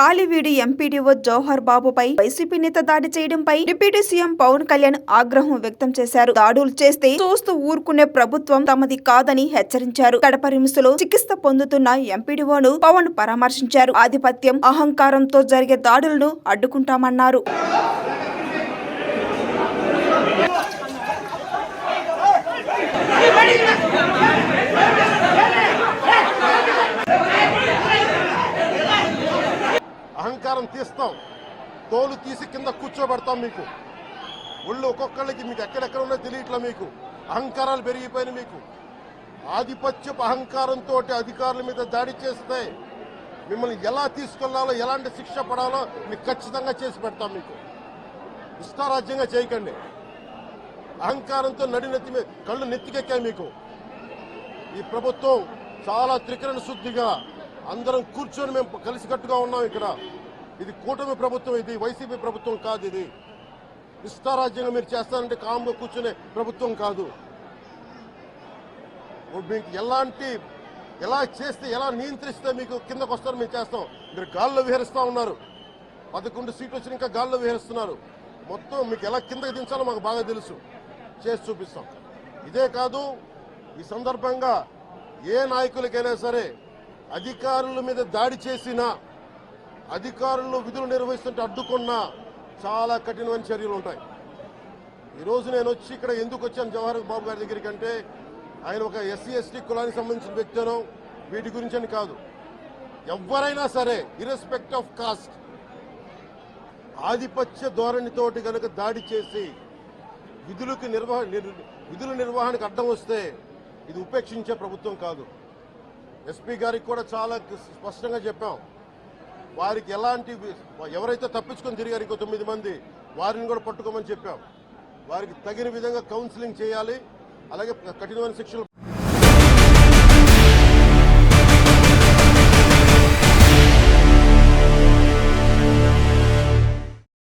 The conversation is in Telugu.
కాలివీడి ఎంపీడీఓ జవహర్ బాబుపై వైసీపీ నేత దాడి చేయడంపై డిప్యూటీ సీఎం పవన్ కళ్యాణ్ ఆగ్రహం వ్యక్తం చేశారు. దాడులు చేస్తే చూస్తూ ఊరుకునే ప్రభుత్వం తమది కాదని హెచ్చరించారు. కడప రిమ్స్ లో చికిత్స పొందుతున్న ఎంపీడీఓను పవన్ పరామర్శించారు. ఆధిపత్యం, అహంకారంతో జరిగే దాడులను అడ్డుకుంటామన్నారు. అహంకారం తీస్తాం, తోలు తీసి కింద కూర్చోబెడతాం. మీకు ఒళ్ళు ఒక్కొక్కళ్ళకి మీకు ఎక్కడెక్కడ ఉన్నో తెలియట్లా. మీకు అహంకారాలు పెరిగిపోయిన మీకు ఆధిపత్యపు అహంకారంతో అధికారుల మీద దాడి చేస్తే మిమ్మల్ని ఎలా తీసుకెళ్లాలో, ఎలాంటి శిక్ష పడాలో మీకు ఖచ్చితంగా చేసి పెడతాం. మీకు ఇష్టారాజ్యంగా చేయకండి. అహంకారంతో నడినెత్తి మీద కళ్ళు నెత్తికెక్కాయి. మీకు ఈ ప్రభుత్వం చాలా త్రికరణ శుద్ధిగా అందరం కూర్చొని మేము కలిసికట్టుగా ఉన్నాం. ఇక్కడ ఇది కూటమి ప్రభుత్వం, ఇది వైసీపీ ప్రభుత్వం కాదు. ఇది ఇష్టారాజ్యంగా మీరు చేస్తారంటే కామ్గా కూర్చునే ప్రభుత్వం కాదు. మీకు ఎలా చేస్తే, ఎలా నియంత్రిస్తే మీకు కిందకు వస్తారో మేము చేస్తాం. మీరు గాల్లో విహరిస్తూ ఉన్నారు. 11 సీట్లు వచ్చి ఇంకా గాల్లో విహరిస్తున్నారు. మొత్తం మీకు ఎలా కిందకి దించాలో మాకు బాగా తెలుసు. చేసి చూపిస్తాం. ఇదే కాదు, ఈ సందర్భంగా ఏ నాయకులకైనా సరే అధికారుల మీద దాడి చేసినా, అధికారులు విధులు నిర్వహిస్తుంటే అడ్డుకున్నా చాలా కఠినమైన చర్యలు ఉంటాయి. ఈరోజు నేను వచ్చి ఇక్కడ ఎందుకు వచ్చాను జవహర్ బాబు గారి దగ్గరికి అంటే, ఆయన ఒక ఎస్సీ ఎస్టీ కులానికి సంబంధించిన వ్యక్తినో వీటి గురించి అని కాదు. ఎవరైనా సరే ఇర్రెస్పెక్ట్ ఆఫ్ కాస్ట్ ఆధిపత్య ధోరణితోటి కనుక దాడి చేసి విధుల నిర్వహణకు అడ్డం వస్తే ఇది ఉపేక్షించే ప్రభుత్వం కాదు. ఎస్పీ గారికి కూడా చాలా స్పష్టంగా చెప్పాం. వారికి ఎవరైతే తప్పించుకొని తిరిగారు ఇంకో 9 మంది, వారిని కూడా పట్టుకోమని చెప్పాం. వారికి తగిన విధంగా కౌన్సిలింగ్ చేయాలి, అలాగే కఠినమైన శిక్షలు